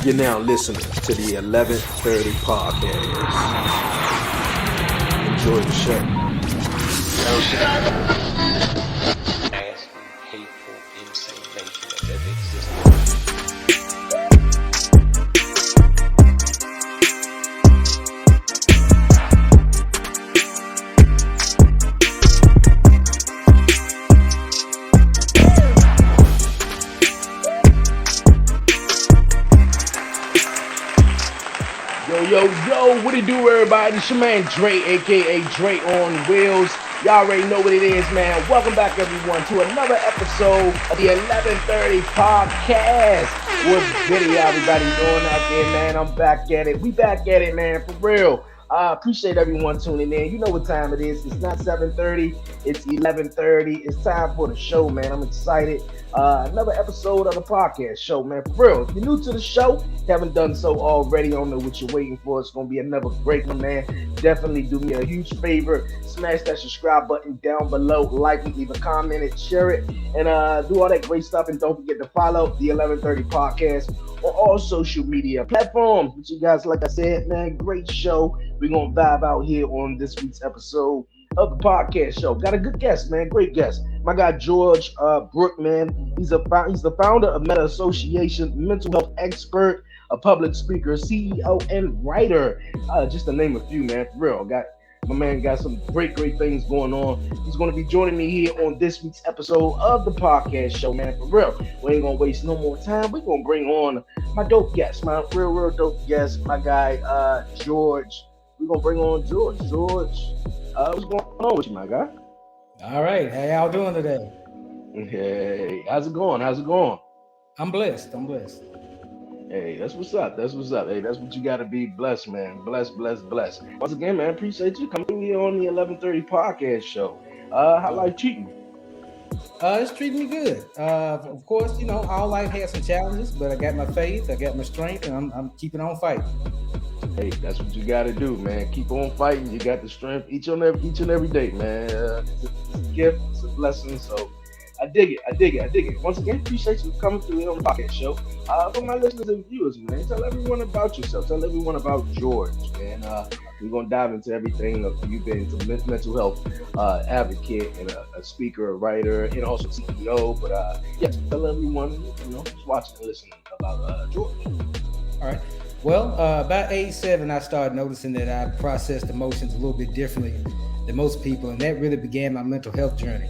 You're now listening to the 1130 podcast. Enjoy the show. Nasty, hateful, insane nation that ever existed. Yo, what it do, everybody? It's your man Dre, aka Dre on Wheels. Y'all already know what it is, man. Welcome back, everyone, to another episode of the 1130 podcast. What's good, everybody doing out there, man? I'm back at it. We back at it, man, for real. I appreciate everyone tuning in. You know what time it is. It's not 7:30. It's 11:30. It's time for the show, man. I'm excited. Another episode of the podcast show, man. For real. If you're new to the show, haven't done so already, don't know what you're waiting for. It's going to be another great one, man. Definitely do me a huge favor. Smash that subscribe button down below. Like it, leave a comment, and share it. And do all that great stuff. And don't forget to follow the 1130 podcast on all social media platforms. But you guys, like I said, man, great show. We're going to vibe out here on this week's episode of the podcast show. Got a good guest, man. Great guest. My guy, George Brook, man. He's the founder of Metta Association, mental health expert, a public speaker, CEO, and writer. Just to name a few, man. For real. My man got some great things going on. He's going to be joining me here on this week's episode of the podcast show, man. For real. We ain't going to waste no more time. We're going to bring on my dope guest, my real dope guest, my guy, George. We're going to bring on George. George, what's going on with you, my guy? All right. How y'all doing today? Hey, how's it going? I'm blessed. Hey, that's what's up. Hey, that's what you got to be. Blessed, man. Blessed. Once again, man, appreciate you coming here on the 1130 podcast show. How life treating you? It's treating me good. Of course, all life has some challenges, but I got my faith, I got my strength, and I'm keeping on fighting. Hey, that's what you got to do, man. Keep on fighting. You got the strength each and every day, man. It's a gift. It's a blessing. So I dig it. Once again, appreciate you coming through here on the podcast show. For my listeners and viewers, man, tell everyone about yourself. Tell everyone about George, man. We're going to dive into everything of you being a mental health advocate and a speaker, a writer, and also CEO. But tell everyone, who's watching and listening about George. All right. Well, about age 7, I started noticing that I processed emotions a little bit differently than most people, and that really began my mental health journey.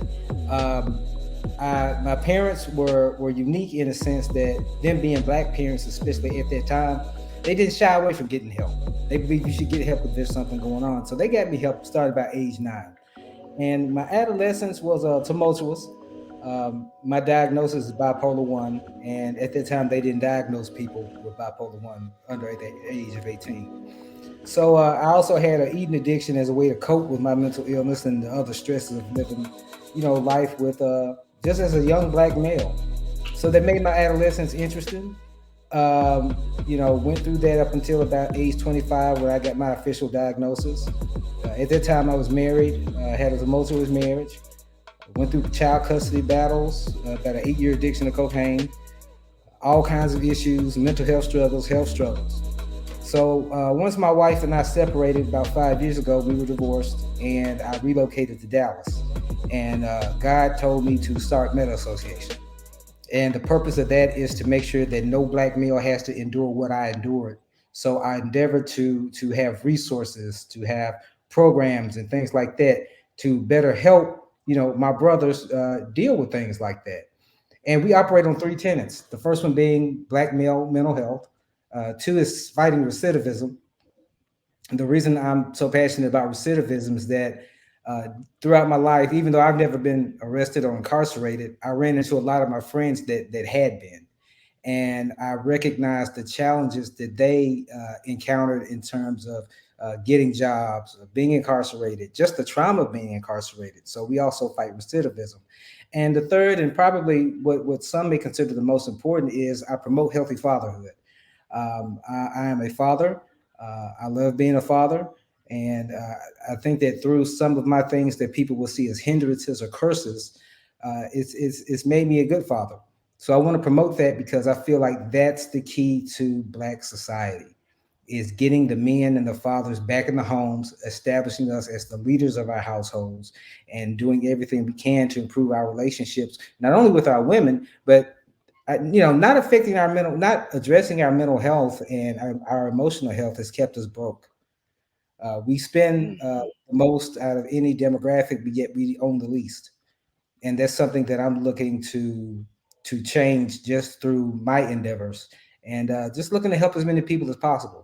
My parents were unique in a sense that them being Black parents, especially at that time, they didn't shy away from getting help. They believe you should get help if there's something going on. So they got me help started about age 9. And my adolescence was tumultuous. My diagnosis is bipolar 1, and at that time they didn't diagnose people with bipolar 1 under the age of 18. So I also had an eating addiction as a way to cope with my mental illness and the other stresses of living, life with just as a young Black male. So that made my adolescence interesting. Went through that up until about age 25 where I got my official diagnosis. At that time I was married, had a tumultuous marriage. Went through child custody battles, about an 8-year addiction to cocaine, all kinds of issues, mental health struggles. So once my wife and I separated about 5 years ago, we were divorced, and I relocated to Dallas. And God told me to start Metta Association. And the purpose of that is to make sure that no Black male has to endure what I endured. So I endeavored to have resources, to have programs and things like that to better help my brothers deal with things like that. And we operate on 3 tenets. The first one being Black male mental health. 2 is fighting recidivism. And the reason I'm so passionate about recidivism is that throughout my life, even though I've never been arrested or incarcerated, I ran into a lot of my friends that had been. And I recognized the challenges that they encountered in terms of getting jobs, being incarcerated, just the trauma of being incarcerated. So we also fight recidivism. And the third, and probably what some may consider the most important, is I promote healthy fatherhood. I am a father. I love being a father. And I think that through some of my things that people will see as hindrances or curses, it's made me a good father. So I want to promote that because I feel like that's the key to Black society is getting the men and the fathers back in the homes, establishing us as the leaders of our households, and doing everything we can to improve our relationships, not only with our women, but not affecting our mental, not addressing our mental health and our emotional health has kept us broke. We spend Mm-hmm. the most out of any demographic, but yet we own the least, and that's something that I'm looking to change just through my endeavors and just looking to help as many people as possible.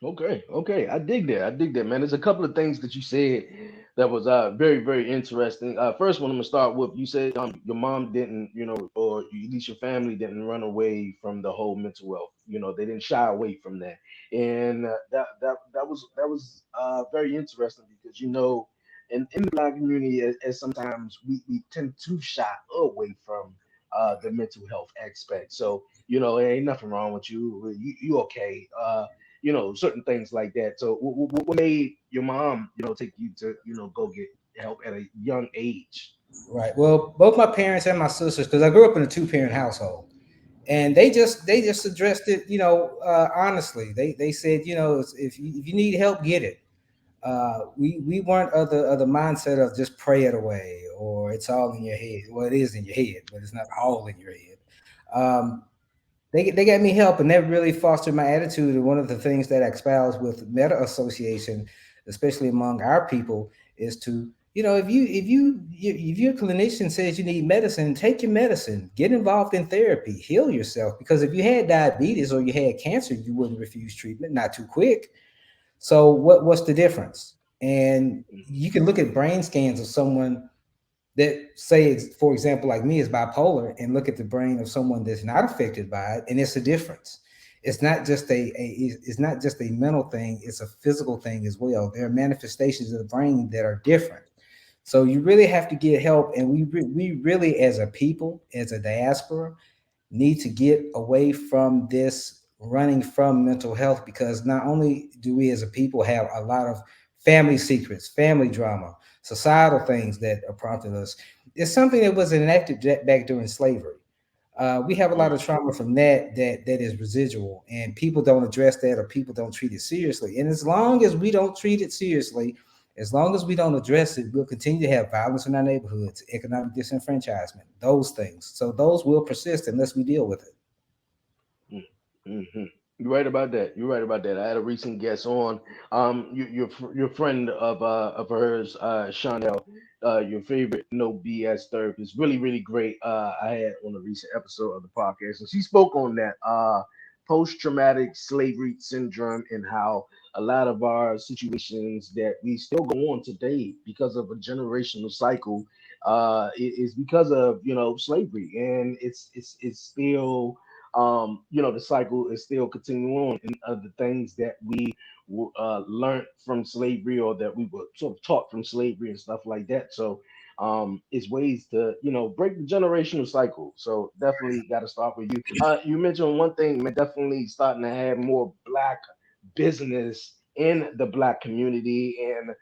Okay, okay, I dig that. I dig that, man. There's a couple of things that you said that was very, very interesting. First one, I'm gonna start with. You said your mom didn't, or at least your family didn't run away from the whole mental health. They didn't shy away from that, and that was very interesting because in the Black community, as sometimes we tend to shy away from the mental health aspect. So there ain't nothing wrong with you. You okay? Certain things like that. So what made your mom, take you to, go get help at a young age? Right. Well, both my parents and my sisters, because I grew up in a two-parent household, and they just addressed it, honestly. They said, if you need help, get it. We weren't of the mindset of just pray it away or it's all in your head. Well, it is in your head, but it's not all in your head. Um, they got me help, and that really fostered my attitude. And one of the things that I espouse with Metta Association, especially among our people, is to if your clinician says you need medicine, take your medicine, get involved in therapy, heal yourself. Because if you had diabetes or you had cancer, you wouldn't refuse treatment, not too quick. So what's the difference? And you can look at brain scans of someone that say, for example, like me is bipolar, and look at the brain of someone that's not affected by it, and it's a difference. It's not just it's not just a mental thing; it's a physical thing as well. There are manifestations of the brain that are different. So you really have to get help, and we really, as a people, as a diaspora, need to get away from this running from mental health, because not only do we as a people have a lot of family secrets, family drama, societal things that are prompting us. It's something that was enacted back during slavery. We have a lot of trauma from that is residual, and people don't address that, or people don't treat it seriously. And as long as we don't treat it seriously, as long as we don't address it, we'll continue to have violence in our neighborhoods, economic disenfranchisement, those things. So those will persist unless we deal with it. Mm-hmm. You're right about that. You're right about that. I had a recent guest on. Your friend of hers, Chanel, your favorite no BS therapist, really really great. I had on a recent episode of the podcast, and she spoke on that post traumatic slavery syndrome and how a lot of our situations that we still go on today because of a generational cycle is because of slavery, and it's still the cycle is still continuing on, and the things that we learned from slavery or that we were sort of taught from slavery and stuff like that. So it's ways to break the generational cycle. So definitely got to start with you. You mentioned one thing, man, definitely starting to have more black business in the black community. And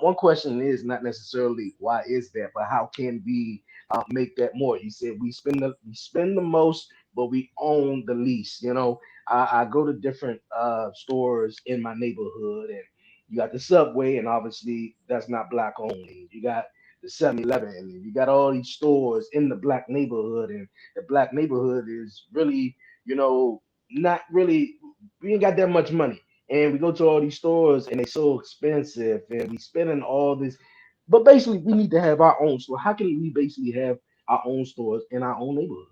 one question is not necessarily why is that, but how can we make that more? You said we spend the most, but we own the least. I go to different stores in my neighborhood, and you got the Subway, and obviously that's not black only. You got the 7-Eleven, and you got all these stores in the black neighborhood, and the black neighborhood is really, not really. We ain't got that much money, and we go to all these stores, and they so expensive, and we spending all this. But basically, we need to have our own store. How can we basically have our own stores in our own neighborhoods?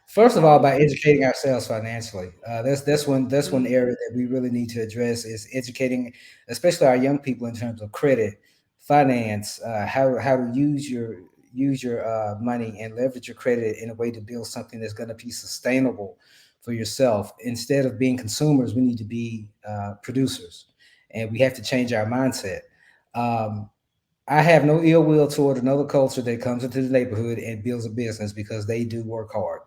First of all, Um, by educating ourselves financially, that's one mm, area that we really need to address is educating, especially our young people, in terms of credit, finance, how to use your money and leverage your credit in a way to build something that's going to be sustainable for yourself. Instead of being consumers, we need to be producers, and we have to change our mindset. Um, I have no ill will toward another culture that comes into the neighborhood and builds a business because they do work hard.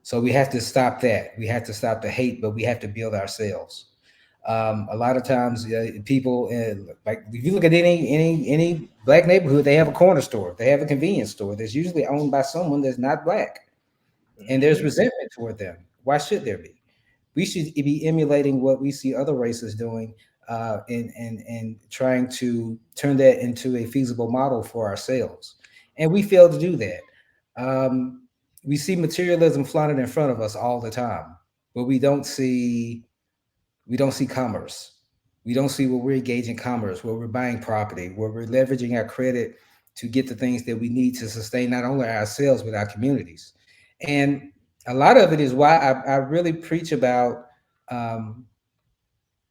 So we have to stop that. We have to stop the hate, but we have to build ourselves. A lot of times, people like if you look at any black neighborhood, they have a corner store, they have a convenience store that's usually owned by someone that's not black, and there's Hmm. resentment toward them. Why should there be? We should be emulating what we see other races doing, and trying to turn that into a feasible model for ourselves. And we fail to do that. Um, we see materialism flaunted in front of us all the time, but we don't see commerce. We don't see where we're engaging commerce, where we're buying property, where we're leveraging our credit to get the things that we need to sustain not only ourselves but our communities. And a lot of it is why I really preach about, um,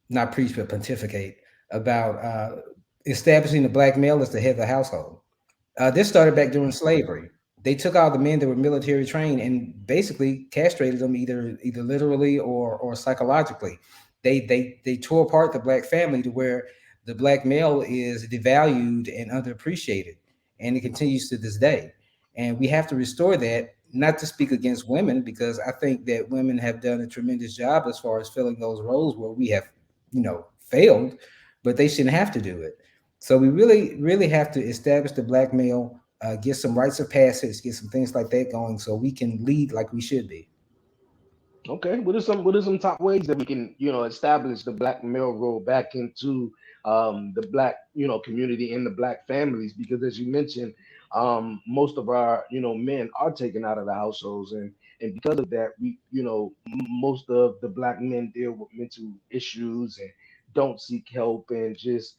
not preach but pontificate about establishing the black male as the head of the household. This started back during slavery. They took all the men that were military trained and basically castrated them, either literally or psychologically. They tore apart the black family to where the black male is devalued and underappreciated, and it continues to this day. And we have to restore that. Not to speak against women, because I think that women have done a tremendous job as far as filling those roles where we have, failed, but they shouldn't have to do it. So we really, really have to establish the black male, get some rites of passage, get some things like that going, so we can lead like we should be. Okay, what are some top ways that we can establish the black male role back into the black community and the black families? Because as you mentioned, most of our men are taken out of the households, and because of that, we most of the black men deal with mental issues and don't seek help, and just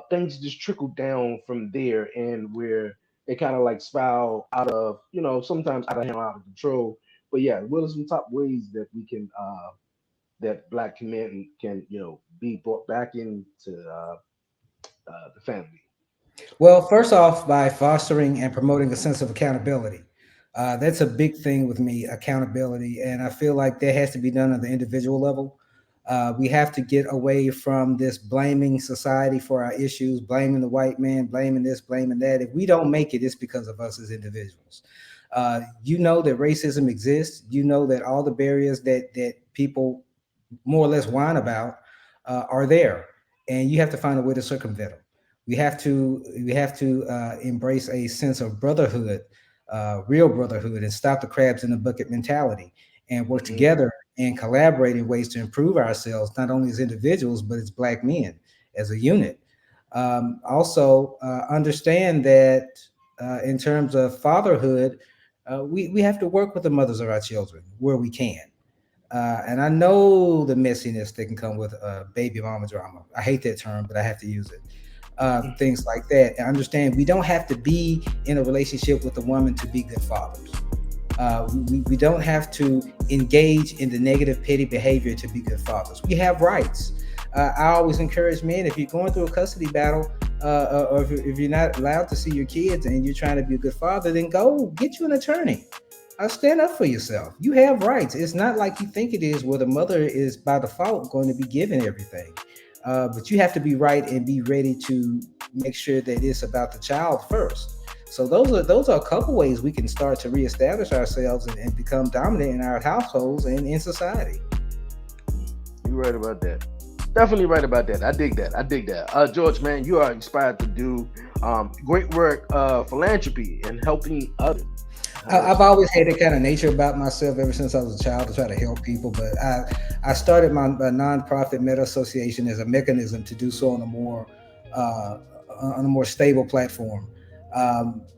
things just trickle down from there, and where they kind of like spiral out of sometimes out of hand, out of control. But yeah, what are some top ways that we can that black men can be brought back into the family? Well, first off, by fostering and promoting a sense of accountability. That's a big thing with me, accountability. And I feel like that has to be done at the individual level. We have to get away from this blaming society for our issues, blaming the white man, blaming this, blaming that. If we don't make it, it's because of us as individuals. You know that racism exists. You know that all the barriers that people more or less whine about are there, and you have to find a way to circumvent them. We have to embrace a sense of brotherhood, real brotherhood, and stop the crabs in the bucket mentality, and work Mm. together and collaborate in ways to improve ourselves, not only as individuals but as black men, as a unit. Also, understand that in terms of fatherhood, we have to work with the mothers of our children where we can. And I know the messiness that can come with baby mama drama. I hate that term, but I have to use it. Things like that. And understand we don't have to be in a relationship with a woman to be good fathers. We don't have to engage in the negative, petty behavior to be good fathers. We have rights. I always encourage men, if you're going through a custody battle, or if you're not allowed to see your kids and you're trying to be a good father, then go get you an attorney. Stand up for yourself. You have rights. It's not like you think it is, where the mother is by default going to be given everything. But you have to be right and be ready to make sure that it's about the child first. So those are a couple ways we can start to reestablish ourselves and become dominant in our households and in society. You're right about that. Definitely right about that. I dig that. I dig that. George, man, you are inspired to do great work, philanthropy, and helping others. I've always had that kind of nature about myself ever since I was a child, to try to help people. But I started my nonprofit Metta Association as a mechanism to do so uh, on a more stable platform.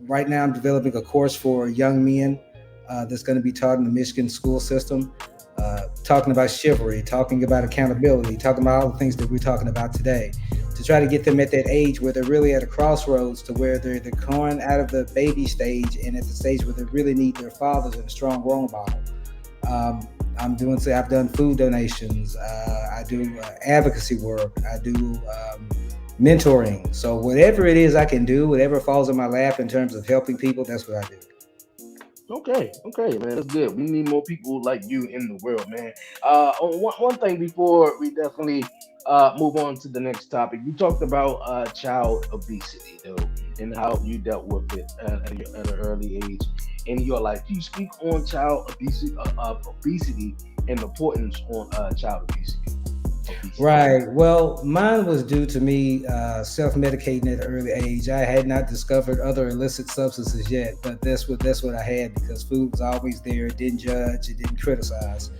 Right now, I'm developing a course for young men that's going to be taught in the Michigan school system, talking about chivalry, talking about accountability, talking about all the things that we're talking about today, to try to get them at that age where they're really at a crossroads, to where they're growing out of the baby stage and at the stage where they really need their fathers and a strong role model. I've done food donations. I do advocacy work. I do mentoring. So whatever it is I can do, whatever falls in my lap in terms of helping people, that's what I do. Okay, okay, man, that's good. We need more people like you in the world, man. One thing before we definitely move on to the next topic, you talked about child obesity, though, and how you dealt with it at an early age in your life. Can you speak on child obesity and the importance on child obesity? obesity? Right. Well, mine was due to me self-medicating at an early age. I had not discovered other illicit substances yet, but that's what I had because food was always there. It didn't judge. It didn't criticize.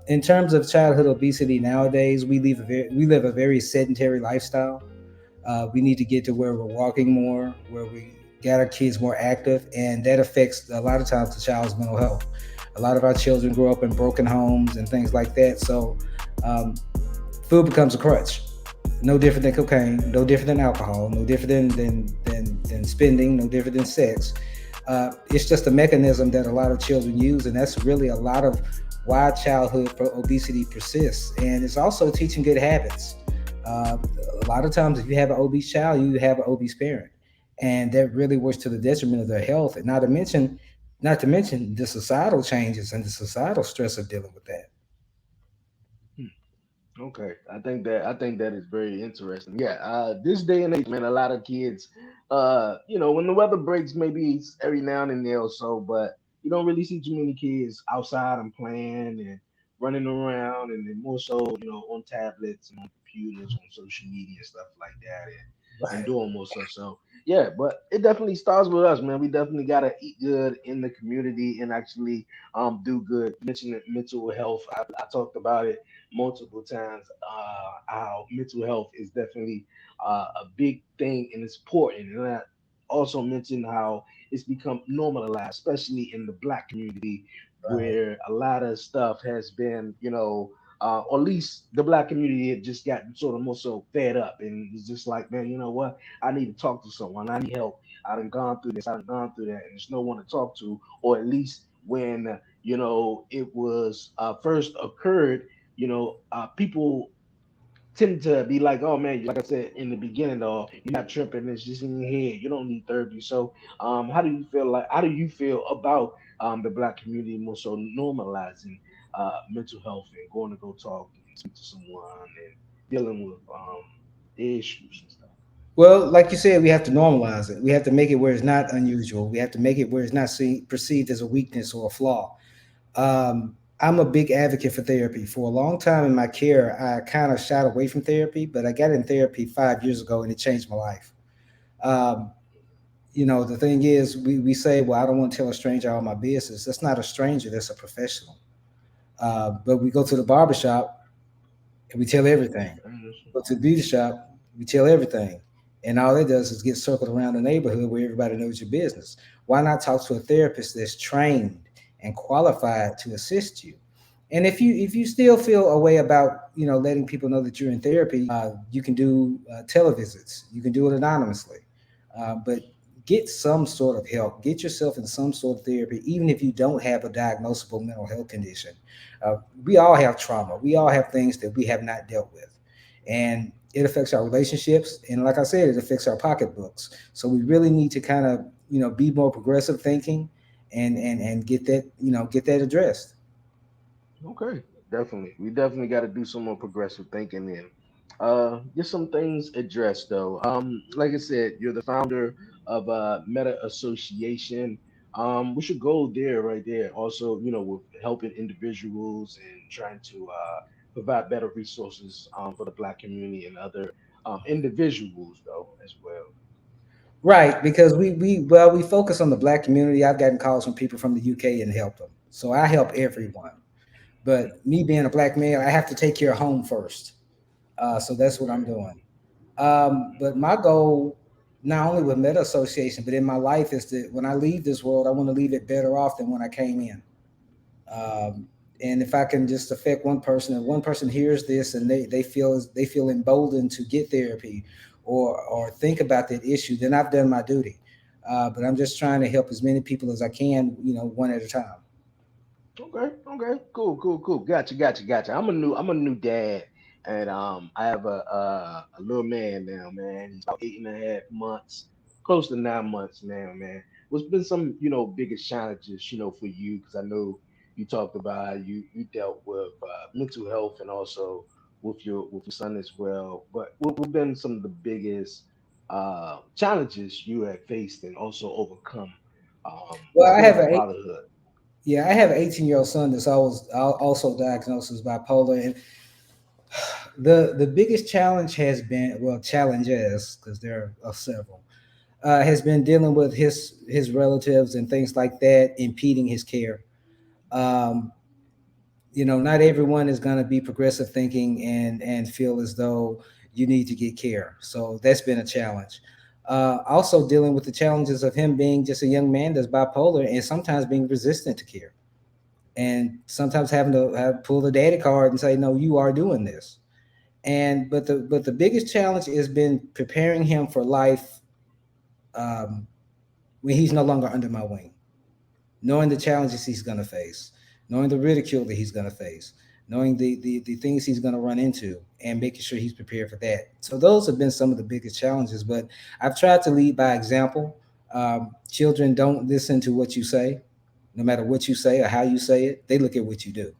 In terms of childhood obesity nowadays, we live a very sedentary lifestyle. We need to get to where we're walking more, where we get our kids more active, and that affects a lot of times the child's mental health. A lot of our children grow up in broken homes and things like that. So um, food becomes a crutch. No different than cocaine, no different than alcohol, no different than spending, no different than sex. It's just a mechanism that a lot of children use, and that's really a lot of why childhood obesity persists. And it's also teaching good habits. Uh, a lot of times, if you have an obese child, you have an obese parent, and that really works to the detriment of their health. And not to mention the societal changes and the societal stress of dealing with that. Okay, I think that is very interesting. Yeah, this day and age, man, a lot of kids, when the weather breaks, maybe it's every now and then or so, but you don't really see too many kids outside and playing and running around, and then more so, on tablets and on computers, on social media and stuff like that, and Right. doing more stuff. So yeah, but it definitely starts with us, man. We definitely gotta eat good in the community and actually do good. You mentioned it, mental health. I talked about it multiple times, how mental health is definitely a big thing and it's important. And I also mentioned how it's become normalized, especially in the black community, Right. where a lot of stuff has been, or at least the black community had just gotten sort of more so fed up and it's just like, man, you know what? I need to talk to someone. I need help. I done gone through this. I done gone through that, and there's no one to talk to. Or at least when it was first occurred, people tend to be like, oh man, like I said in the beginning, though, you're not tripping. It's just in your head. You don't need therapy. So, how do you feel about the black community more so normalizing mental health and going to go talk and speak to someone and dealing with issues and stuff? Well, like you said, we have to normalize it. We have to make it where it's not unusual. We have to make it where it's not perceived as a weakness or a flaw. I'm a big advocate for therapy. For a long time in my care, I kind of shied away from therapy, but I got in therapy 5 years ago and it changed my life. Um, the thing is, we say, well, I don't want to tell a stranger all my business. That's not a stranger, that's a professional. But we go to the barbershop and we tell everything. Go to the beauty shop, we tell everything. And all it does is get circled around the neighborhood where everybody knows your business. Why not talk to a therapist that's trained and qualified to assist you? And if you still feel a way about letting people know that you're in therapy, you can do televisits. You can do it anonymously, but get some sort of help. Get yourself in some sort of therapy, even if you don't have a diagnosable mental health condition. We all have trauma. We all have things that we have not dealt with, and it affects our relationships. And like I said, it affects our pocketbooks. So we really need to kind of be more progressive thinking, and get that addressed. Okay, definitely. We definitely got to do some more progressive thinking then. Get some things addressed though. Like I said, you're the founder of Meta Association. We should go there right there. Also, with helping individuals and trying to provide better resources for the Black community and other individuals though as well. Right, because we focus on the black community. I've gotten calls from people from the UK and helped them. So I help everyone. But me being a black male, I have to take care of home first. So that's what I'm Okay. doing. But my goal, not only with Meta Association, but in my life, is that when I leave this world, I want to leave it better off than when I came in. Um, and if I can just affect one person, and one person hears this and they feel emboldened to get therapy or think about that issue, then I've done my duty. But I'm just trying to help as many people as I can, one at a time. Okay, okay, cool. Gotcha. I'm a new dad, and I have a little man now, man. He's about 8.5 months, close to 9 months now, man. What's been some, biggest challenges, for you? Because I know you talked about how you dealt with mental health and also with your son as well. But what been some of the biggest challenges you have faced and also overcome Well, I being have a a fatherhood? yeah, I have an 18-year-old son that's also diagnosed as bipolar, The biggest challenge has been, well, challenges, because there are several, has been dealing with his relatives and things like that impeding his care. Um, not everyone is going to be progressive thinking and feel as though you need to get care. So that's been a challenge. Also dealing with the challenges of him being just a young man that's bipolar and sometimes being resistant to care, and sometimes having to pull the daddy card and say, no, you are doing this. And but the biggest challenge has been preparing him for life, um, when he's no longer under my wing, knowing the challenges he's going to face, knowing the ridicule that he's going to face, knowing the things he's going to run into, and making sure he's prepared for that. So those have been some of the biggest challenges. But I've tried to lead by example. Children don't listen to what you say, no matter what you say or how you say it. They look at what you do.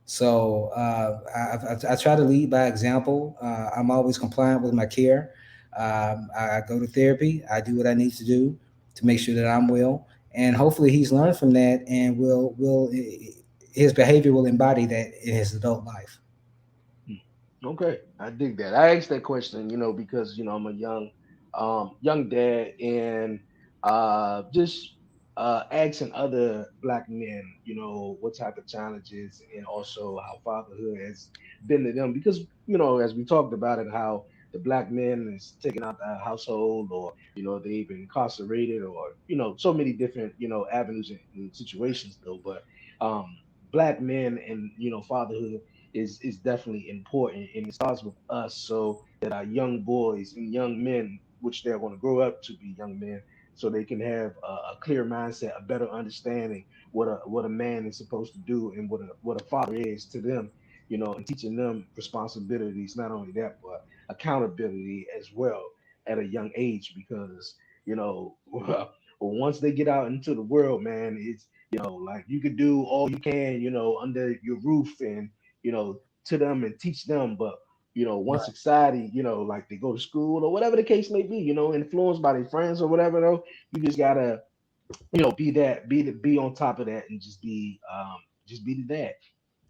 So I try to lead by example. I'm always compliant with my care. I go to therapy. I do what I need to do to make sure that I'm well, and hopefully he's learned from that, and will his behavior will embody that in his adult life. Okay, I dig that. I asked that question, because I'm a young dad, and just asking other black men, what type of challenges and also how fatherhood has been to them, because as we talked about it, how the black man is taken out the household, or they've been incarcerated, or so many different avenues and situations though, but um, black men and fatherhood is definitely important, and it starts with us, so that our young boys and young men, which they're going to grow up to be young men, so they can have a clear mindset, a better understanding what a man is supposed to do, and what a father is to them, and teaching them responsibilities, not only that, but accountability as well at a young age, because well, once they get out into the world, man, it's like you could do all you can, under your roof, and to them and teach them. But once society, like they go to school or whatever the case may be, influenced by their friends or whatever, though, you just gotta, be on top of that, and just be the dad.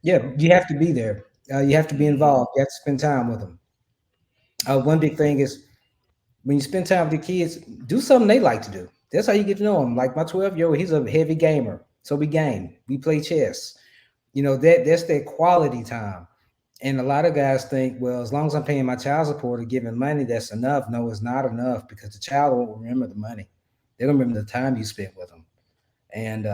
Yeah, you have to be there. You have to be Hmm. involved. You have to spend time with them. One big thing is, when you spend time with the kids, do something they like to do. That's how you get to know them. Like my 12-year-old, he's a heavy gamer, so we game, we play chess. That's that quality time. And a lot of guys think, well, as long as I'm paying my child support or giving money, that's enough. No, it's not enough, because the child won't remember the money. They don't remember the time you spent with them. And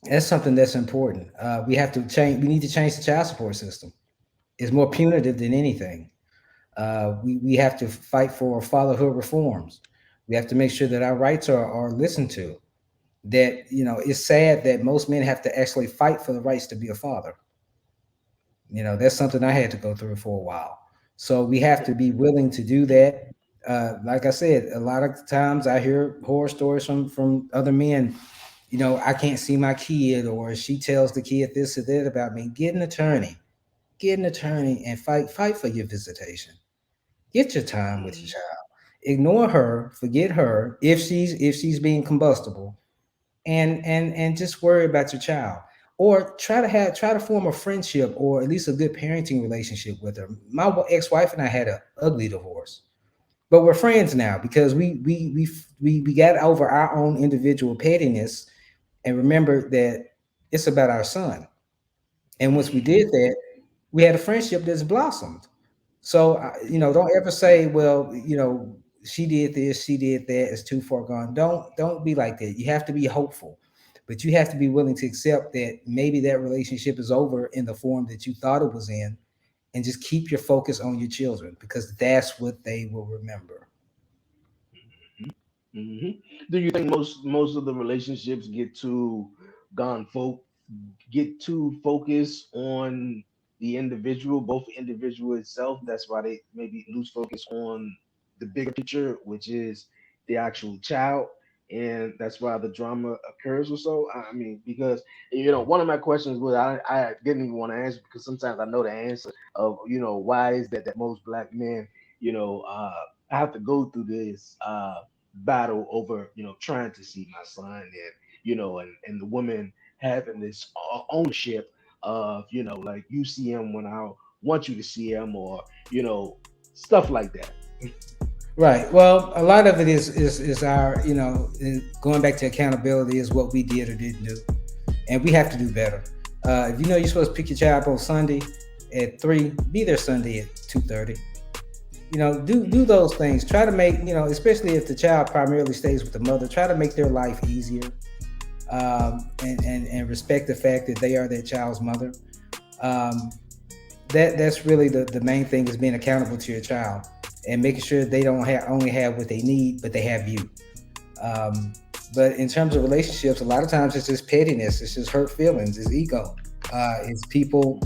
that's something that's important. We have to change. We need to change the child support system. It's more punitive than anything. We have to fight for fatherhood reforms. We have to make sure that our rights are listened to. That, it's sad that most men have to actually fight for the rights to be a father. That's something I had to go through for a while. So we have to be willing to do that. Like I said, a lot of times I hear horror stories from other men. I can't see my kid, or she tells the kid this or that about me. Get an attorney, and fight for your visitation. Get your time with your Hmm. child. Ignore her, forget her if she's being combustible, and just worry about your child. Or try to form a friendship, or at least a good parenting relationship with her. My ex-wife and I had an ugly divorce, but we're friends now because we got over our own individual pettiness, and remember that it's about our son. And once we did Hmm. that, we had a friendship that's blossomed. So, don't ever say, well, she did this, she did that. It's too far gone. Don't be like that. You have to be hopeful, but you have to be willing to accept that maybe that relationship is over in the form that you thought it was in, and just keep your focus on your children, because that's what they will remember. Hmm. Do you think most of the relationships gone folk get too focused on the individual, both individual itself? That's why they maybe lose focus on the bigger picture, which is the actual child, and that's why the drama occurs or so. I mean, because one of my questions was, I didn't even want to answer, because sometimes I know the answer of why is that most black men have to go through this battle over trying to see my son, and and the woman having this ownership of, like you see him when I want you to see him, or stuff like that. Right. Well, a lot of it is our, going back to accountability is what we did or didn't do, and we have to do better. If you know you're supposed to pick your child up on Sunday at 3, be there Sunday at 2:30. Do those things. Try to make, especially if the child primarily stays with the mother, try to make their life easier, and respect the fact that they are their child's mother. Um, that's really the main thing, is being accountable to your child and making sure they don't only have what they need, but they have you. Um, but in terms of relationships, a lot of times it's just pettiness, it's just hurt feelings, it's ego, it's people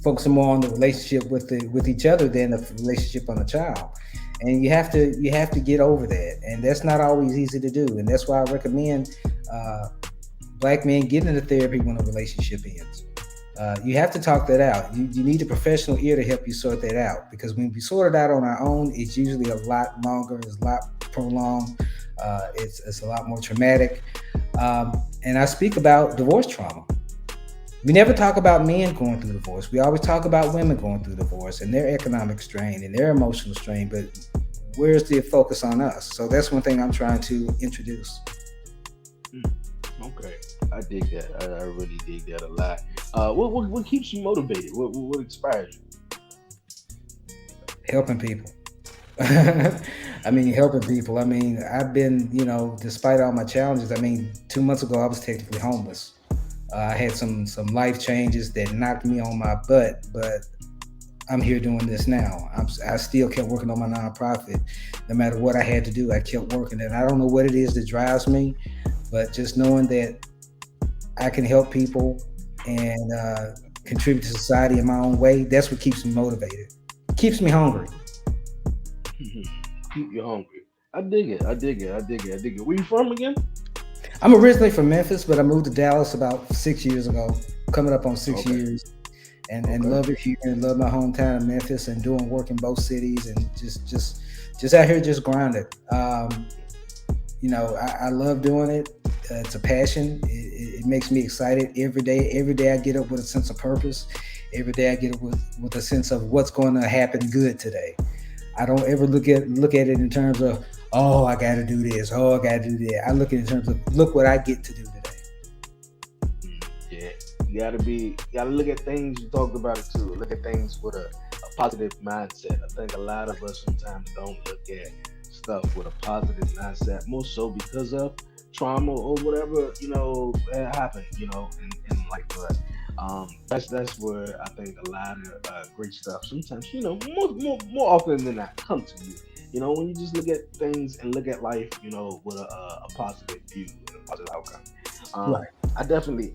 focusing more on the relationship with each other than the relationship on the child. And you have to get over that, and that's not always easy to do. And that's why I recommend uh, black men getting into therapy when a relationship ends. You have to talk that out. You need a professional ear to help you sort that out, because when we sort it out on our own, it's usually a lot longer, it's a lot prolonged, it's a lot more traumatic. And I speak about divorce trauma. We never talk about men going through divorce. We always talk about women going through divorce and their economic strain and their emotional strain, but where's the focus on us? So that's one thing I'm trying to introduce. Okay, I dig that. I really dig that a lot. What keeps you motivated? What inspires you? Helping people. I mean, helping people. I mean, I've been, despite all my challenges, I mean, 2 months ago, I was technically homeless. I had some life changes that knocked me on my butt, but I'm here doing this now. I still kept working on my nonprofit. No matter what I had to do, I kept working. And I don't know what it is that drives me, but just knowing that I can help people and contribute to society in my own way, that's what keeps me motivated. Keeps me hungry. Keep you hungry. I dig it. I dig it. I dig it. I dig it. Where you from again? I'm originally from Memphis, but I moved to Dallas about 6 years ago, coming up on six Okay. years, and Okay. love it here and love my hometown of Memphis and doing work in both cities and just out here just grinding. I love doing it. It's a passion. It makes me excited every day. Every day I get up with a sense of purpose. Every day I get up with a sense of what's going to happen good today. I don't ever look at it in terms of, oh, I got to do this, oh, I got to do that. I look at it in terms of, look what I get to do today. Yeah, you gotta look at things. You talked about it too. Look at things with a positive mindset. I think a lot of us sometimes don't look at stuff with a positive mindset, more so because of trauma or whatever happened, in life. But that's where I think a lot of great stuff sometimes, more often than not, come to you. When you just look at things and look at life, with a positive view and a positive outcome. Um, Right. I definitely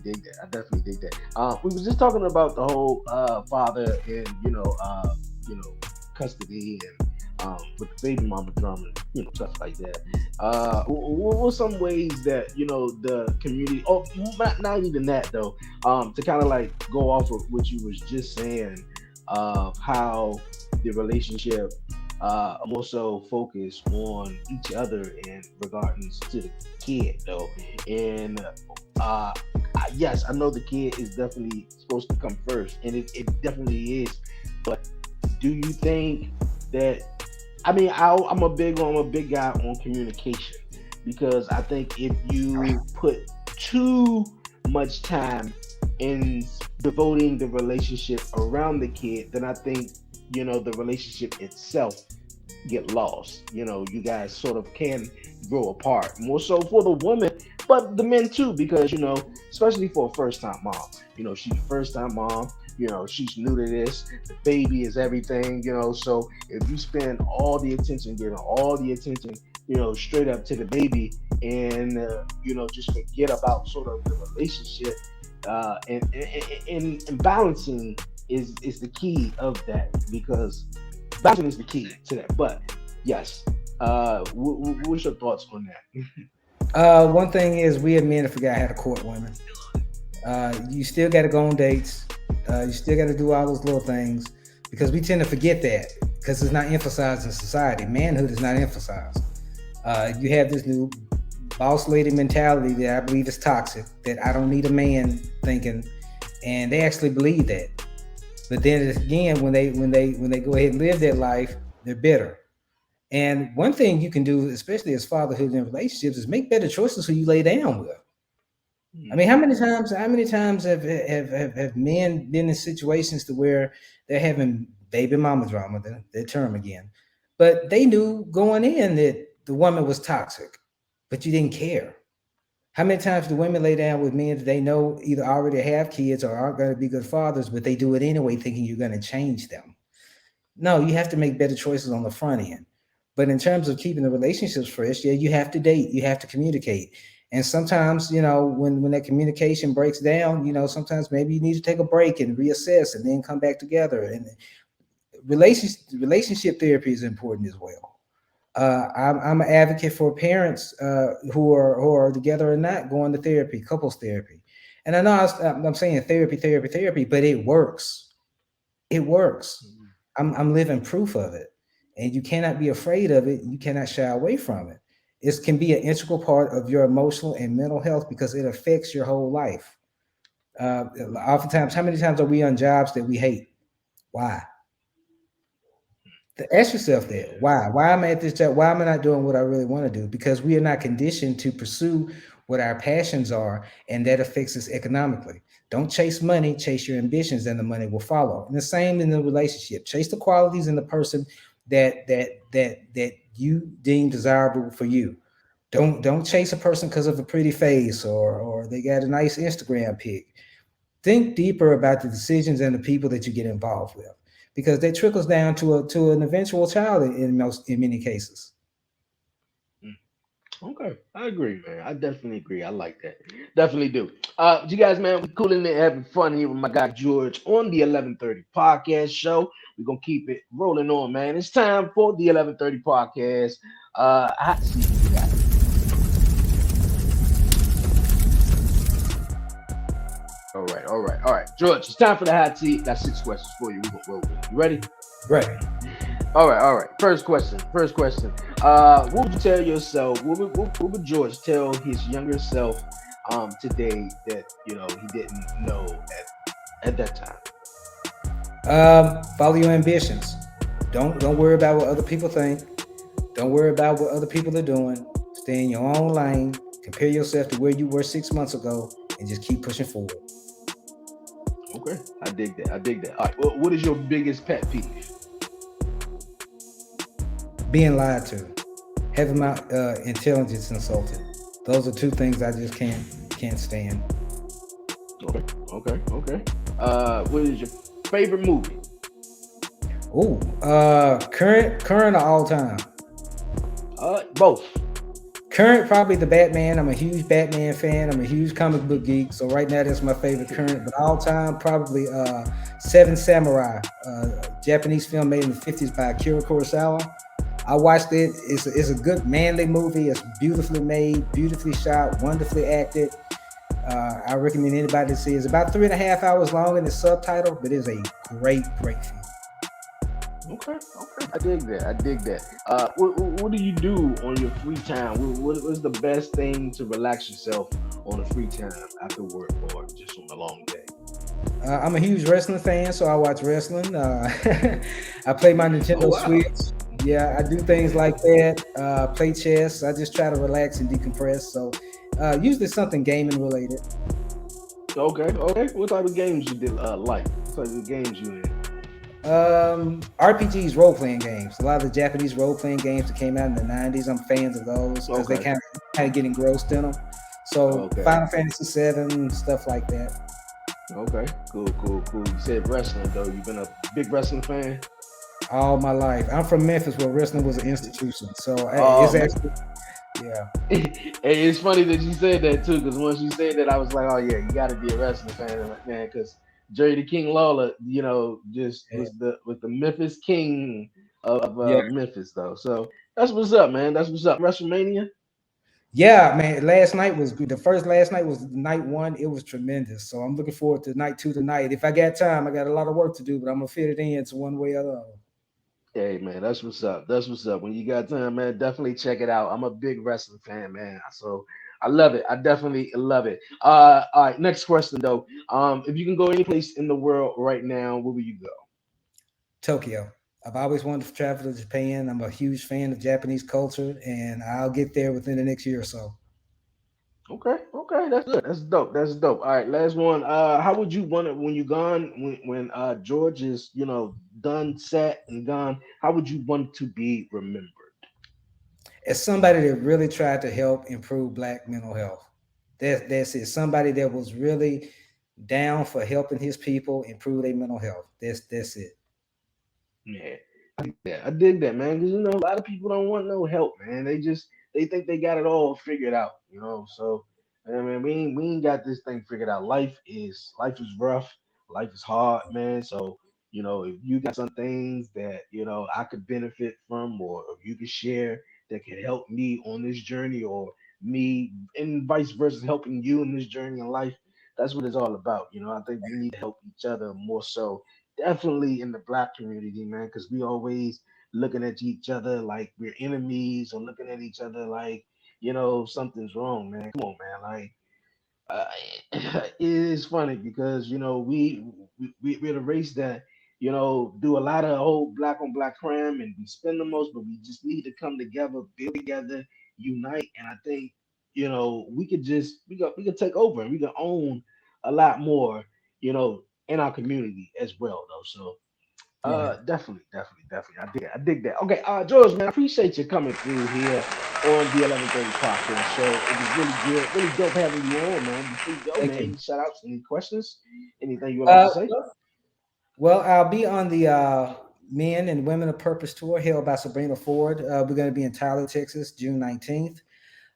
dig that. I definitely dig that. We was just talking about the whole father and custody and with the baby mama drama, stuff like that. What were some ways that the community? Oh, not even that though. To kind of like go off of what you was just saying of how the relationship more so focus on each other in regards to the kid though. And yes, I know the kid is definitely supposed to come first, and it definitely is. But do you think that? I mean, I'm a big guy on communication, because I think if you put too much time in devoting the relationship around the kid, then I think the relationship itself get lost. You guys sort of can grow apart, more so for the woman, but the men too, because especially for a first time mom. She's a first time mom. She's new to this. The baby is everything. So if you spend all the attention, giving all the attention, straight up to the baby, and just forget about sort of the relationship, and balancing is the key of that, because balancing is the key to that. But yes, what's your thoughts on that? One thing is, we as men have forgot how to court women. You still got to go on dates. You still got to do all those little things, because we tend to forget that, because it's not emphasized in society. Manhood is not emphasized. You have this new boss lady mentality that I believe is toxic, that I don't need a man thinking, and they actually believe that. But then again, when they go ahead and live their life, they're bitter. And one thing you can do, especially as fatherhood and relationships, is make better choices who you lay down with. I mean, Mm-hmm. how many times have men been in situations to where they're having baby mama drama, the term again, but they knew going in that the woman was toxic, but you didn't care. How many times do women lay down with men that they know either already have kids or aren't going to be good fathers, but they do it anyway, thinking you're going to change them? No, you have to make better choices on the front end. But in terms of keeping the relationships fresh, yeah, you have to date, you have to communicate. And sometimes, when that communication breaks down, sometimes maybe you need to take a break and reassess and then come back together. And relationship therapy is important as well. I'm an advocate for parents who are together or not going to therapy, couples therapy. And I know I'm saying therapy, but it works. It works. I'm living proof of it. And you cannot be afraid of it. You cannot shy away from it. It can be an integral part of your emotional and mental health because it affects your whole life. Uh, Oftentimes, how many times are we on jobs that we hate? Why? To ask yourself that. Yeah. Why? Why am I at this job? Why am I not doing what I really want to do? Because we are not conditioned to pursue what our passions are, and that affects us economically. Don't chase money, chase your ambitions, and the money will follow. And the same in the relationship. Chase the qualities in the person that you deem desirable for you. Don't chase a person because of a pretty face or they got a nice Instagram pic. Think deeper about the decisions and the people that you get involved with because that trickles down to an eventual child in many cases. Mm. Okay, I agree, man. I definitely agree. I like that. Definitely do. You guys, man, we cooling and having fun here with my guy George on the 11:30 podcast show. We're gonna keep it rolling on, man. It's time for the 11:30 podcast. Hot seat. We got. All right. George, it's time for the hot seat. Got 6 questions for you. We gonna roll with it. You ready? Right. All right. First question. What would you tell yourself? What would George tell his younger self today that he didn't know at that time? Follow your ambitions. Don't worry about what other people think. Don't worry about what other people are doing. Stay in your own lane. Compare yourself to where you were 6 months ago, and just keep pushing forward. Okay, I dig that. All right, well, what is your biggest pet peeve? Being lied to, having my intelligence insulted. Those are two things I just can't stand. Okay. What is your favorite movie? Oh, current or all time? Both. Current, probably the Batman. I'm a huge Batman fan. I'm a huge comic book geek. So right now, that's my favorite current. But all time, probably Seven Samurai, Japanese film made in the '50s by Akira Kurosawa. I watched it. It's a good manly movie. It's beautifully made, beautifully shot, wonderfully acted. I recommend anybody to see it. It's about 3.5 hours long and it's subtitled, but it's a great film. Okay. I dig that. What do you do on your free time? What is the best thing to relax yourself on a free time after work or just on a long day? I'm a huge wrestling fan, so I watch wrestling. I play my Oh Nintendo wow. Switch. Yeah, I do things like that. Play chess. I just try to relax and decompress. So usually something gaming related. Okay. What type of games you did like? What type of games you in? RPGs, role playing games. A lot of the Japanese role playing games that came out in the '90s. I'm fans of those because they Okay. kind of get engrossed in them. So Okay. Final Fantasy VII, stuff like that. Okay. Cool. You said wrestling though. You been a big wrestling fan? All my life. I'm from Memphis, where wrestling was an institution. So Oh it's man. actually, yeah, Hey, it's funny that you said that too, because once you said that, I was like, oh yeah, you got to be a wrestling fan, man, because Jerry the King Lawler, just yeah, was the Memphis King of yeah. Memphis though. So that's what's up, man. That's what's up. WrestleMania. Yeah, man. Last night was good. The first last night was night one. It was tremendous. So I'm looking forward to night two tonight. If I got time, I got a lot of work to do, but I'm gonna fit it in to one way or the other. Hey man, that's what's up. That's what's up. When you got time, man, definitely check it out. I'm a big wrestling fan, man. So I love it. I definitely love it. All right, next question though. If you can go any place in the world right now, where would you go? Tokyo. I've always wanted to travel to Japan. I'm a huge fan of Japanese culture, and I'll get there within the next year or so. Okay, okay, that's good. That's dope. That's dope. All right, last one. How would you want it when you gone when George is done, set and gone? How would you want to be remembered? As somebody that really tried to help improve Black mental health, that's it. Somebody that was really down for helping his people improve their mental health. That's it. Yeah, I dig that, man. Because a lot of people don't want no help, man. They think they got it all figured out, So, I mean, we ain't got this thing figured out. Life is rough. Life is hard, man. So, if you got some things that I could benefit from, or if you could share that could help me on this journey, or me and vice versa, helping you in this journey in life. That's what it's all about. I think we need to help each other more so definitely in the black community, man, because we always looking at each other like we're enemies or looking at each other like, something's wrong, man. Come on, man. Like, uh, it is funny because, we're the race that, do a lot of whole black on black crime and we spend the most, but we just need to come together, build together, unite. And I think, we could take over and we can own a lot more, in our community as well, though. So, Right. definitely. I dig that. Okay, George, man, I appreciate you coming through here on the 11:30 podcast show. It was really good, really dope having you on, man. Before you go, Thank man, you. any shout outs, any questions, anything you would like to say? Well, I'll be on the Men and Women of Purpose tour held by Sabrina Ford. We're going to be in Tyler, Texas, June 19th.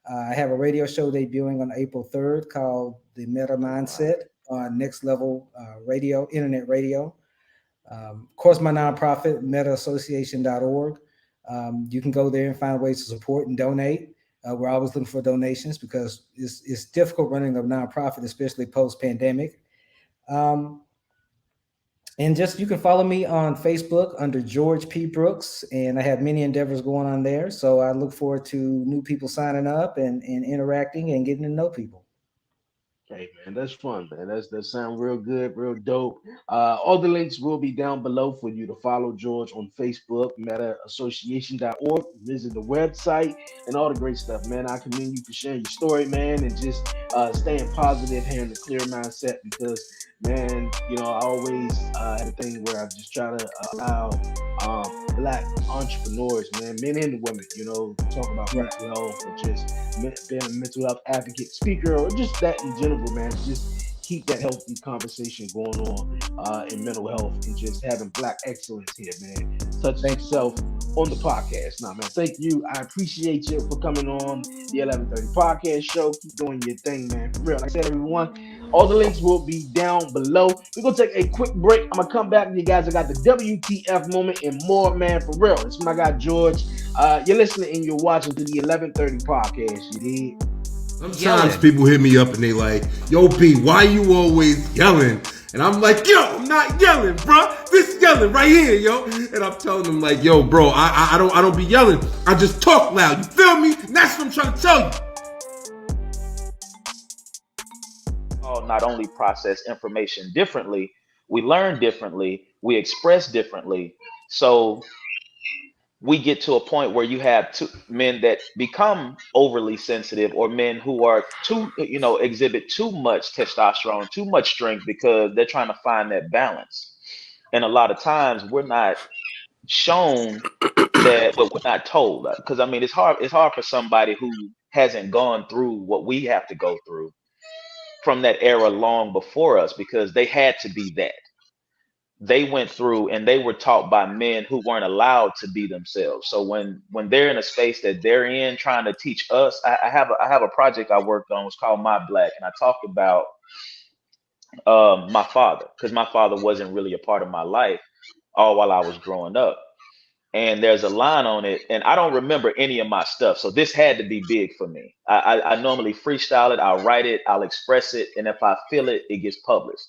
I have a radio show debuting on April 3rd called The Meta All right. Mindset on Next Level Radio, Internet Radio. Of course, my nonprofit, metaassociation.org. You can go there and find ways to support and donate. We're always looking for donations because it's difficult running a nonprofit, especially post pandemic. Um, and just you can follow me on Facebook under George P. Brooks, and I have many endeavors going on there. So I look forward to new people signing up and interacting and getting to know people. Hey man, that's fun, man. That sound real good, real dope. All the links will be down below for you to follow George on Facebook, metaassociation.org. Visit the website and all the great stuff, man. I commend you for sharing your story, man, and just staying positive, having a clear mindset. Because, man, I always had a thing where I just try to allow black entrepreneurs, man, men and women, talk about Right. mental health or just being a mental health advocate, speaker, or just that in general, man. Just keep that healthy conversation going on in mental health and just having black excellence here, man. Such as Thank you. yourself on the podcast. Now, man, thank you. I appreciate you for coming on the 11:30 podcast show. Keep doing your thing, man. For real. Like I said, everyone, all the links will be down below. We're gonna take a quick break. I'm gonna come back to you guys. I got the WTF moment and more, man. For real. It's my guy George. You're listening and you're watching to the 11:30 podcast. You did. Sometimes people hit me up and they like, "Yo, B, why you always yelling?" And I'm like, "Yo, I'm not yelling, bro. This yelling right here, yo." And I'm telling them like, "Yo, bro, I don't be yelling. I just talk loud. You feel me? And that's what I'm trying to tell you." All not only process information differently, we learn differently, we express differently. So we get to a point where you have two men that become overly sensitive, or men who are exhibit too much testosterone, too much strength, because they're trying to find that balance. And a lot of times we're not shown that, but we're not told, because I mean it's hard for somebody who hasn't gone through what we have to go through from that era long before us, because they had to be that. They went through and they were taught by men who weren't allowed to be themselves. So when they're in a space that they're in trying to teach us, I have a project I worked on. It's called My Black, and I talked about my father, because my father wasn't really a part of my life all while I was growing up. And there's a line on it, and I don't remember any of my stuff, so this had to be big for me. I normally freestyle it, I'll write it, I'll express it, and if I feel it, it gets published.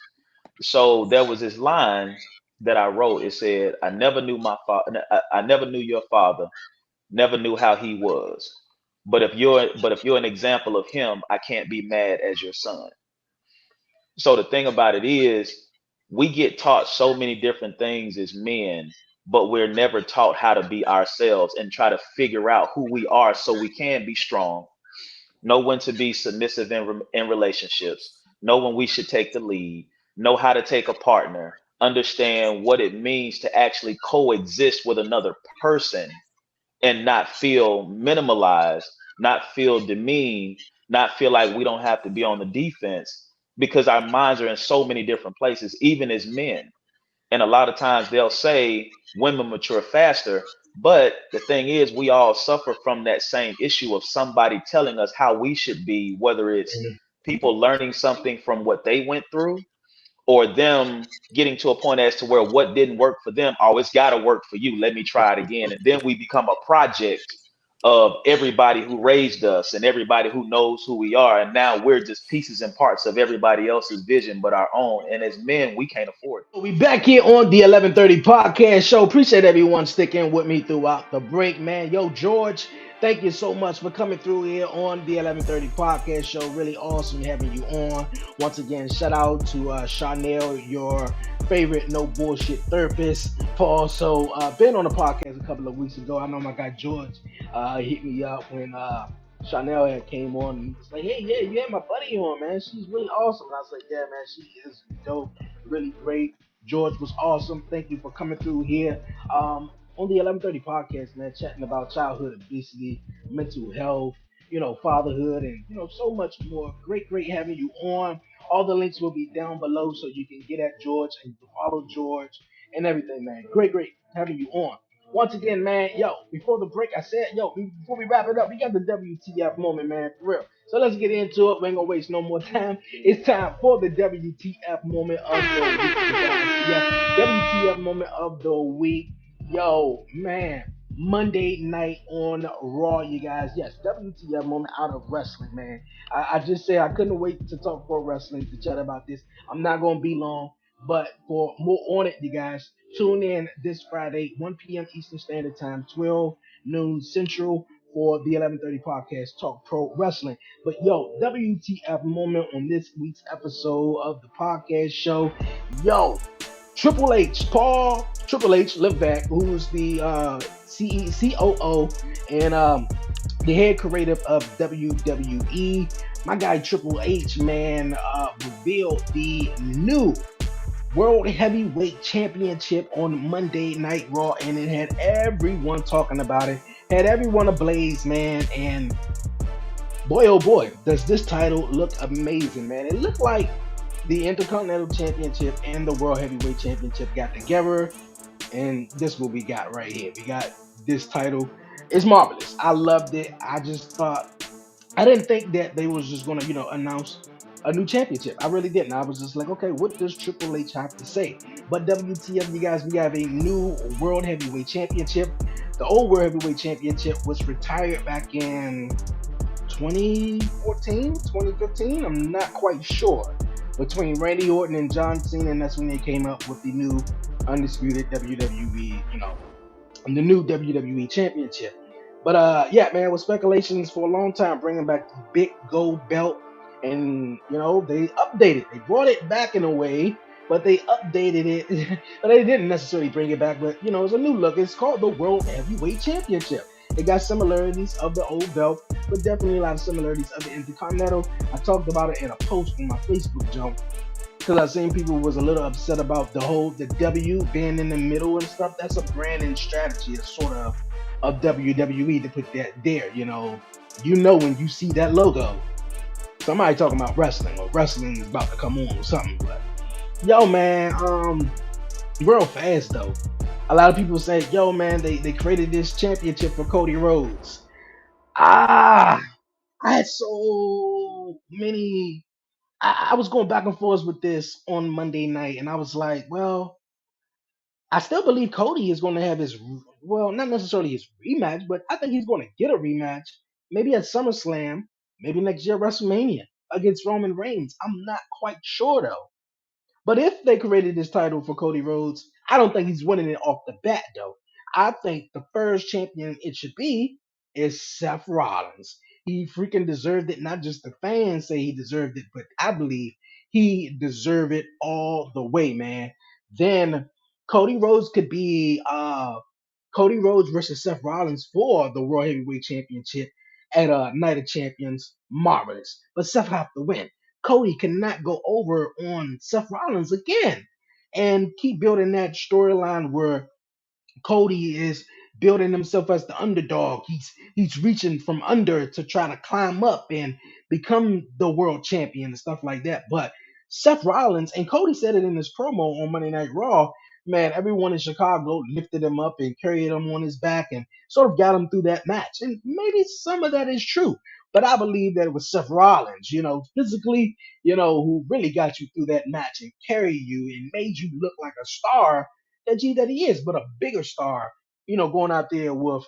So there was this line that I wrote. It said, "I never knew my father. I never knew your father. Never knew how he was. But if you're an example of him, I can't be mad as your son." So the thing about it is, we get taught so many different things as men, but we're never taught how to be ourselves and try to figure out who we are so we can be strong, know when to be submissive in relationships, know when we should take the lead, know how to take a partner, understand what it means to actually coexist with another person and not feel minimalized, not feel demeaned, not feel like we don't have to be on the defense because our minds are in so many different places, even as men. And a lot of times they'll say women mature faster. But the thing is, we all suffer from that same issue of somebody telling us how we should be, whether it's people learning something from what they went through or them getting to a point as to where what didn't work for them, oh, it's got to work for you. Let me try it again. And then we become a project of everybody who raised us and everybody who knows who we are. And now we're just pieces and parts of everybody else's vision but our own. And as men, we can't afford We back here on the 11:30 podcast show. Appreciate everyone sticking with me throughout the break, man. Yo, George, thank you so much for coming through here on the 11:30 podcast show. Really awesome having you on. Once again, shout out to Chanel, your favorite no bullshit therapist, for also been on the podcast a couple of weeks ago. I know my guy George hit me up when Chanel had came on and was like, "Hey, yeah, you had my buddy on, man. She's really awesome." And I was like, "Yeah, man, she is dope, really great." George was awesome. Thank you for coming through here on the 11:30 podcast, man, chatting about childhood obesity, mental health, fatherhood, and so much more. Great, great having you on. All the links will be down below so you can get at George and follow George and everything, man. Great, great having you on. Once again, man, yo, before the break, I said, before we wrap it up, we got the WTF moment, man, for real. So let's get into it. We ain't gonna waste no more time. It's time for the WTF moment of the week. Yes, WTF moment of the week. Yo, man, Monday night on Raw, you guys. Yes, WTF moment out of wrestling, man. I just say I couldn't wait to talk for wrestling to chat about this. I'm not gonna be long, but for more on it, you guys, tune in this Friday, 1 p.m. Eastern Standard Time, 12 noon Central for the 11:30 podcast, Talk Pro Wrestling. But yo, WTF moment on this week's episode of the podcast show. Yo, Triple H, Paul Triple H Levesque, who's the COO and the head creative of WWE. My guy Triple H, man, revealed the new World Heavyweight Championship on Monday Night Raw, and it had everyone talking about it, had everyone ablaze, man. And boy, oh boy, does this title look amazing, man. It looked like the Intercontinental Championship and the World Heavyweight Championship got together, and this is what we got right here. We got this title. It's marvelous. I loved it. I just thought, I didn't think that they was just gonna, announce a new championship. I really didn't. I was just like, okay, what does Triple H have to say? But WTF, you guys, we have a new World Heavyweight Championship. The old World Heavyweight Championship was retired back in 2014, 2015. I'm not quite sure. Between Randy Orton and John Cena, and that's when they came up with the new undisputed WWE, the new WWE Championship. But yeah, man, with speculations for a long time bringing back the big gold belt, and they updated, they brought it back in a way, but they updated it. But they didn't necessarily bring it back. But it's a new look. It's called the World Heavyweight Championship. It got similarities of the old belt, but definitely a lot of similarities of the Intercontinental. I talked about it in a post on my Facebook, Joe, because I seen people was a little upset about the W being in the middle and stuff. That's a branding strategy, it's sort of WWE to put that there. When you see that logo, somebody talking about wrestling or wrestling is about to come on or something. But yo, man, real fast though. A lot of people say, yo, man, they created this championship for Cody Rhodes. Ah, I had so many. I was going back and forth with this on Monday night, and I was like, well, I still believe Cody is going to have his, well, not necessarily his rematch, but I think he's going to get a rematch, maybe at SummerSlam, maybe next year WrestleMania against Roman Reigns. I'm not quite sure though. But if they created this title for Cody Rhodes, I don't think he's winning it off the bat though. I think the first champion it should be is Seth Rollins. He freaking deserved it. Not just the fans say he deserved it, but I believe he deserved it all the way, man. Then Cody Rhodes could be Cody Rhodes versus Seth Rollins for the World Heavyweight Championship at Night of Champions. Marvelous. But Seth have to win. Cody cannot go over on Seth Rollins again and keep building that storyline where Cody is building himself as the underdog. He's reaching from under to try to climb up and become the world champion and stuff like that. But Seth Rollins and Cody said it in his promo on Monday Night Raw. Man, everyone in Chicago lifted him up and carried him on his back and sort of got him through that match. And maybe some of that is true. But I believe that it was Seth Rollins, physically, who really got you through that match and carried you and made you look like a star that he is, but a bigger star, going out there with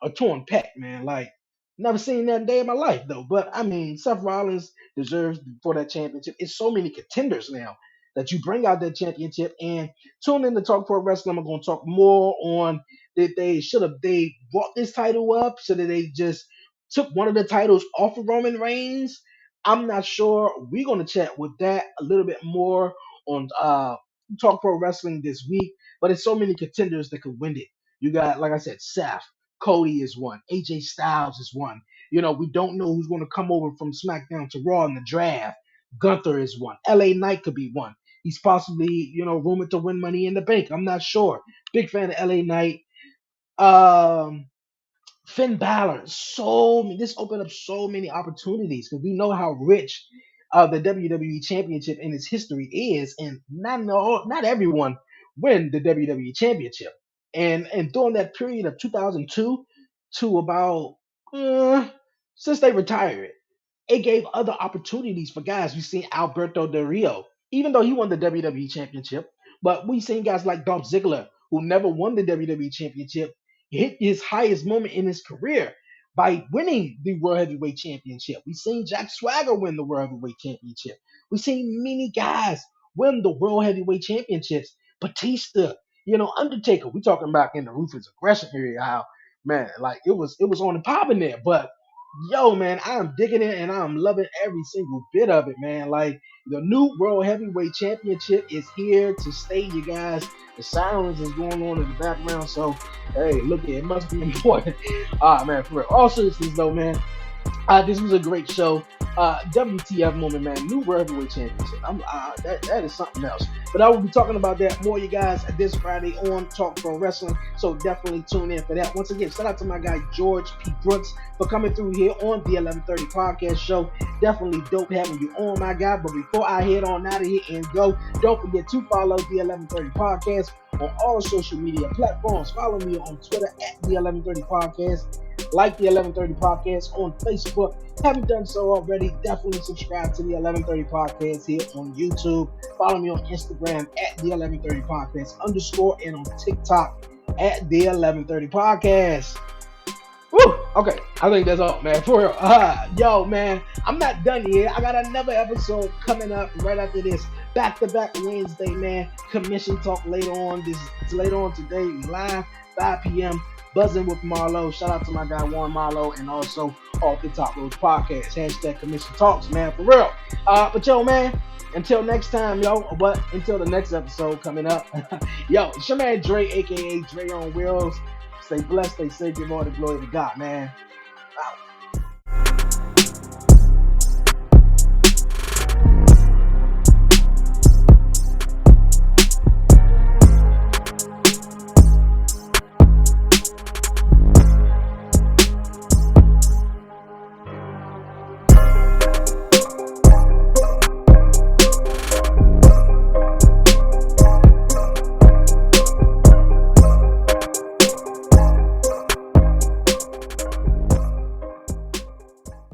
a torn pec, man. Like, never seen that day in my life, though. But I mean, Seth Rollins deserves for that championship. It's so many contenders now that you bring out that championship. And tune in to Talk Pro Wrestling. I'm going to talk more on that they brought this title up so that they just took one of the titles off of Roman Reigns. I'm not sure. We're going to chat with that a little bit more on Talk Pro Wrestling this week. But it's so many contenders that could win it. You got, like I said, Seth, Cody is one, AJ Styles is one. We don't know who's going to come over from SmackDown to Raw in the draft. Gunther is one. LA Knight could be one. He's possibly, rumored to win Money in the Bank. I'm not sure. Big fan of LA Knight. Um, Finn Balor, this opened up so many opportunities because we know how rich the WWE Championship in its history is, and not everyone win the WWE Championship. And during that period of 2002 to about since they retired, it gave other opportunities for guys. We've seen Alberto Del Rio, even though he won the WWE Championship, but we've seen guys like Dolph Ziggler, who never won the WWE Championship, hit his highest moment in his career by winning the World Heavyweight Championship. We've seen Jack Swagger win the World Heavyweight Championship. We've seen many guys win the World Heavyweight Championships. Batista, Undertaker. We talking about in the Ruthless Aggression area, how man, like it was on and popping there, but yo, man, I'm digging it and I'm loving every single bit of it, man. Like the new World Heavyweight Championship is here to stay, you guys. The silence is going on in the background, so hey, look, it must be important. Man, for real. All seriousness though, man. This was a great show. WTF moment, man. New World Heavyweight Championship. That is something else. But I will be talking about that more, you guys, this Friday on Talk Pro Wrestling. So definitely tune in for that. Once again, shout out to my guy George P. Brooks for coming through here on the 1130 Podcast Show. Definitely dope having you on, my guy. But before I head on out of here and go, don't forget to follow the 1130 Podcast on all social media platforms. Follow me on Twitter at the 1130 Podcast. Like the 1130 Podcast on Facebook. Haven't done so already, definitely subscribe to the 1130 Podcast here on YouTube. Follow me on Instagram at the 1130 Podcast _ and on TikTok at the 1130 Podcast. Woo! Okay, I think that's all, man. For real. Yo, man, I'm not done yet. I got another episode coming up right after this. Back-to-back Wednesday, man. Commission talk later on. This is later on today, live, 5 p.m. Buzzing with Marlo. Shout out to my guy Warren Marlo, and also Off the Top Road Podcast. Hashtag Commission Talks, man, for real. But yo, man, until next time, until the next episode coming up. Yo, it's your man Dre, aka Dre on Wheels. Stay blessed, stay safe, give all the glory to God, man. Out.